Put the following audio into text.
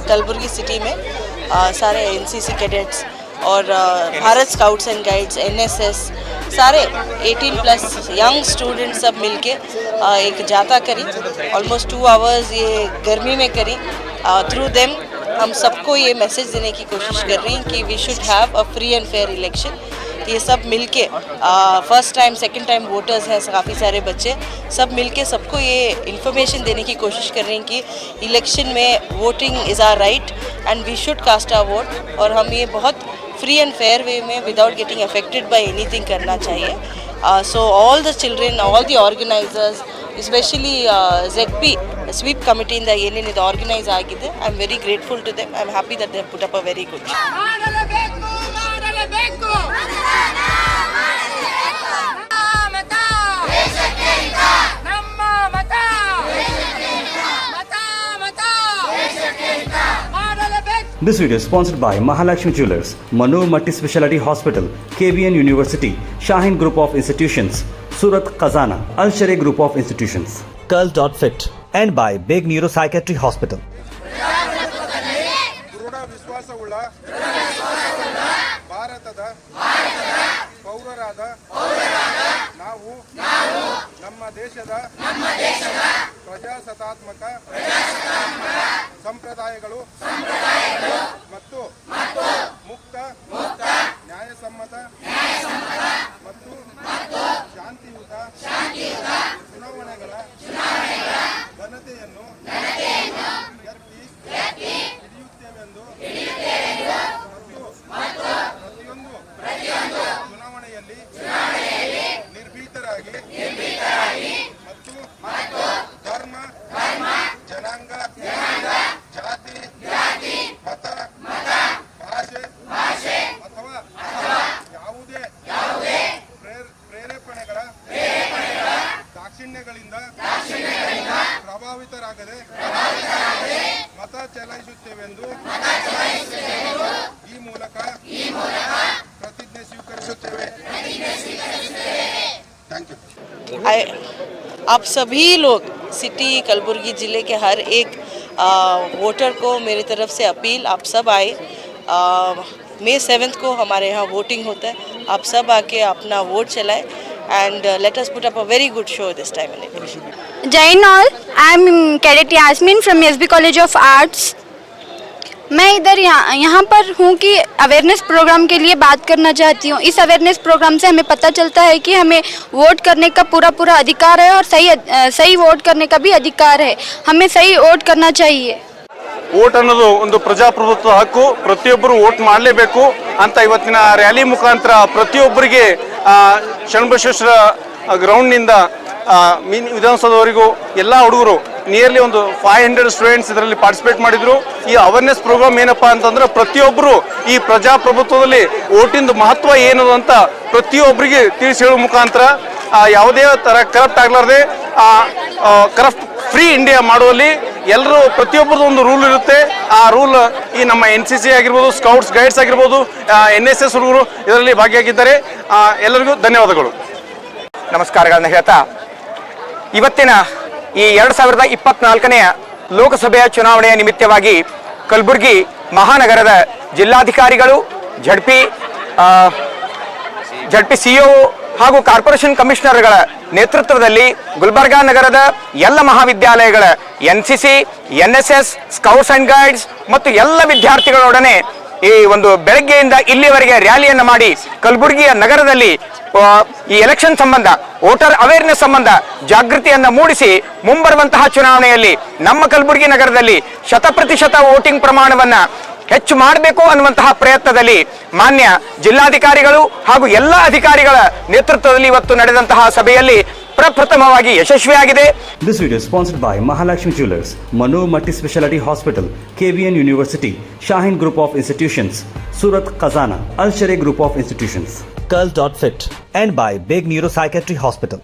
Kalaburagi city में सारे NCC cadets और Bharat scouts and guides, NSS, सारे 18 प्लस यंग स्टूडेंट सब मिलके एक जाता करी। ऑलमोस्ट 2 आवर्स ये गर्मी में करी। थ्रू देम हम सबको ये मैसेज देने की कोशिश कर रही हैं कि we should have a free and fair election. ये सब मिलके first time second time voters हैं काफ़ी सारे बच्चे, सब मिलके सबको ये इन्फॉर्मेशन देने की कोशिश कर रहे हैं कि इलेक्शन में voting is our right and we should cast our vote, और हम ये बहुत फ्री एंड फेयर वे में without getting affected by anything करना चाहिए। So all the children, all the organisers, especially ZP sweep ಕಮಿಟಿಯಿಂದ ಏನೇನು ಇದು ಆರ್ಗನೈಸ್ ಆಗಿದೆ, I am very grateful to them. I am happy that they put up a very good show. This video is sponsored by Mahalakshmi Jewelers, Manur Multi Speciality Hospital, KBN University, Shaheen Group of Institutions, Surat Khazana, Al Sharia Group of Institutions, Curl.fit, and by Big Neuropsychiatry Hospital. ದೃಢ ವಿಶ್ವಾಸವುಳ್ಳ ಭಾರತದ ಪೌರರಾದ ನಾವು ನಮ್ಮ ದೇಶದ ಪ್ರಜಾಸತ್ತಾತ್ಮಕ ಸಂಪ್ರದಾಯಗಳು ಮತ್ತು ಮುಕ್ತ, ನ್ಯಾಯಸಮ್ಮತ ಮತ್ತು ಶಾಂತಿಯುತ ಚುನಾವಣೆಗಳ ಘನತೆಯನ್ನು ಎತ್ತಿ ಹಿಡಿಯುತ್ತೇವೆಂದು ಮತ್ತು ಪ್ರತಿಯೊಂದು ಚುನಾವಣೆಯಲ್ಲಿ ನಿರ್ಭೀತರಾಗಿ ಮತ್ತು ಧರ್ಮ, ಜನಾಂಗ, ಜಾತಿ, ಮತ, ಭಾಷೆ ಅಥವಾ ಯಾವುದೇ ಪ್ರೇರೇಪಣೆಗಳ ದಾಕ್ಷಿಣ್ಯಗಳಿಂದ ಪ್ರಭಾವಿತರಾಗದೆ ಮತ ಚಲಾಯಿಸುತ್ತೇವೆಂದು ಈ ಮೂಲಕ ಪ್ರತಿಜ್ಞೆ ಸ್ವೀಕರಿಸುತ್ತೇವೆ. Thank you. आप सभी लोग सिटी कलबुर्गी ज़िले के हर एक वोटर को मेरी तरफ से अपील, आप सब आए। May 7 को हमारे यहाँ वोटिंग होता है, आप सब आके अपना वोट चलाएं and let us put up a very good show this time in election. Jai Hind all, I am Cadet Yasmin from SB College of Arts. मैं इधर यहाँ पर हूँ कि अवेयरनेस प्रोग्राम के लिए बात करना चाहती हूँ। इस अवेयरनेस प्रोग्राम से हमें पता चलता है कि हमें वोट करने का पूरा अधिकार है और सही वोट करने का भी अधिकार है। हमें सही वोट करना चाहिए। ವೋಟ್ ಅನ್ನೋದು ಒಂದು ಪ್ರಜಾಪ್ರಭುತ್ವ ಹಕ್ಕು, ಪ್ರತಿಯೊಬ್ಬರು ವೋಟ್ ಮಾಡಲೇಬೇಕು ಅಂತ ಇವತ್ತಿನ ರ್ಯಾಲಿ ಮುಖಾಂತರ ಪ್ರತಿಯೊಬ್ಬರಿಗೆ ಶರಣಬಸವೇಶ್ವರ ಗ್ರೌಂಡ್ನಿಂದ ವಿಧಾನಸೌಧವರೆಗೂ ಎಲ್ಲ ಹುಡುಗರು ನಿಯರ್ಲಿ ಒಂದು 500 ಸ್ಟೂಡೆಂಟ್ಸ್ ಇದರಲ್ಲಿ ಪಾರ್ಟಿಸಿಪೇಟ್ ಮಾಡಿದ್ರು. ಈ ಅವೇರ್ನೆಸ್ ಪ್ರೋಗ್ರಾಮ್ ಏನಪ್ಪಾ ಅಂತಂದ್ರೆ ಪ್ರತಿಯೊಬ್ಬರು ಈ ಪ್ರಜಾಪ್ರಭುತ್ವದಲ್ಲಿ ವೋಟಿಂದ ಮಹತ್ವ ಏನು ಅಂತ ಪ್ರತಿಯೊಬ್ಬರಿಗೆ ತಿಳಿಸಿ ಹೇಳುವ ಮುಖಾಂತರ ಯಾವುದೇ ತರ ಕರಪ್ಟ್ ಆಗಲಾರ್ದೆ ಕರಪ್ಟ್ ಫ್ರೀ ಇಂಡಿಯಾ ಮಾಡುವಲ್ಲಿ ಎಲ್ಲರೂ ಪ್ರತಿಯೊಬ್ಬರದ್ದು ಒಂದು ರೂಲ್ ಇರುತ್ತೆ. ಆ ರೂಲ್ ಈ ನಮ್ಮ NCC ಆಗಿರ್ಬೋದು, ಸ್ಕೌಟ್ಸ್ ಗೈಡ್ಸ್ ಆಗಿರ್ಬೋದು, NSS ಹುಡುಗರು ಇದರಲ್ಲಿ ಭಾಗಿಯಾಗಿದ್ದಾರೆ. ಎಲ್ಲರಿಗೂ ಧನ್ಯವಾದಗಳು, ನಮಸ್ಕಾರಗಳನ್ನ ಹೇಳ್ತಾ ಇವತ್ತಿನ ಈ 2024ನೇ ಲೋಕಸಭೆಯ ಚುನಾವಣೆಯ ನಿಮಿತ್ತವಾಗಿ ಕಲಬುರಗಿ ಮಹಾನಗರದ ಜಿಲ್ಲಾಧಿಕಾರಿಗಳು, ಜಡ್ಪಿ CEO ಹಾಗೂ ಕಾರ್ಪೊರೇಷನ್ ಕಮಿಷನರ್ಗಳ ನೇತೃತ್ವದಲ್ಲಿ ಗುಲ್ಬರ್ಗಾ ನಗರದ ಎಲ್ಲ ಮಹಾವಿದ್ಯಾಲಯಗಳ NCC, NSS, scouts and guides ಮತ್ತು ಎಲ್ಲ ವಿದ್ಯಾರ್ಥಿಗಳೊಡನೆ ಈ ಒಂದು ಬೆಳಗ್ಗೆಯಿಂದ ಇಲ್ಲಿವರೆಗೆ ರ್ಯಾಲಿಯನ್ನು ಮಾಡಿ ಕಲಬುರಗಿಯ ನಗರದಲ್ಲಿ ಈ ಎಲೆಕ್ಷನ್ ಸಂಬಂಧ, ವೋಟರ್ ಅವೇರ್ನೆಸ್ ಸಂಬಂಧ ಜಾಗೃತಿಯನ್ನು ಮೂಡಿಸಿ ಮುಂಬರುವಂತಹ ಚುನಾವಣೆಯಲ್ಲಿ ನಮ್ಮ ಕಲಬುರಗಿ ನಗರದಲ್ಲಿ 100% ವೋಟಿಂಗ್ ಪ್ರಮಾಣವನ್ನು ಹೆಚ್ಚು ಮಾಡಬೇಕು ಅನ್ನುವಂತಹ ಪ್ರಯತ್ನದಲ್ಲಿ ಮಾನ್ಯ ಜಿಲ್ಲಾಧಿಕಾರಿಗಳು ಹಾಗೂ ಎಲ್ಲ ಅಧಿಕಾರಿಗಳ ನೇತೃತ್ವದಲ್ಲಿ ಇವತ್ತು ನಡೆದಂತಹ ಸಭೆಯಲ್ಲಿ ಪ್ರಪ್ರಥಮವಾಗಿ ಯಶಸ್ವಿಯಾಗಿದೆ. This video is sponsored by Mahalakshmi Jewelers, Manur Multi Speciality Hospital, KBN University, Shaheen Group of Institutions, Surat Khazana, Al Sharia Group of Institutions, Curl.fit, and by Big Neuropsychiatry Hospital.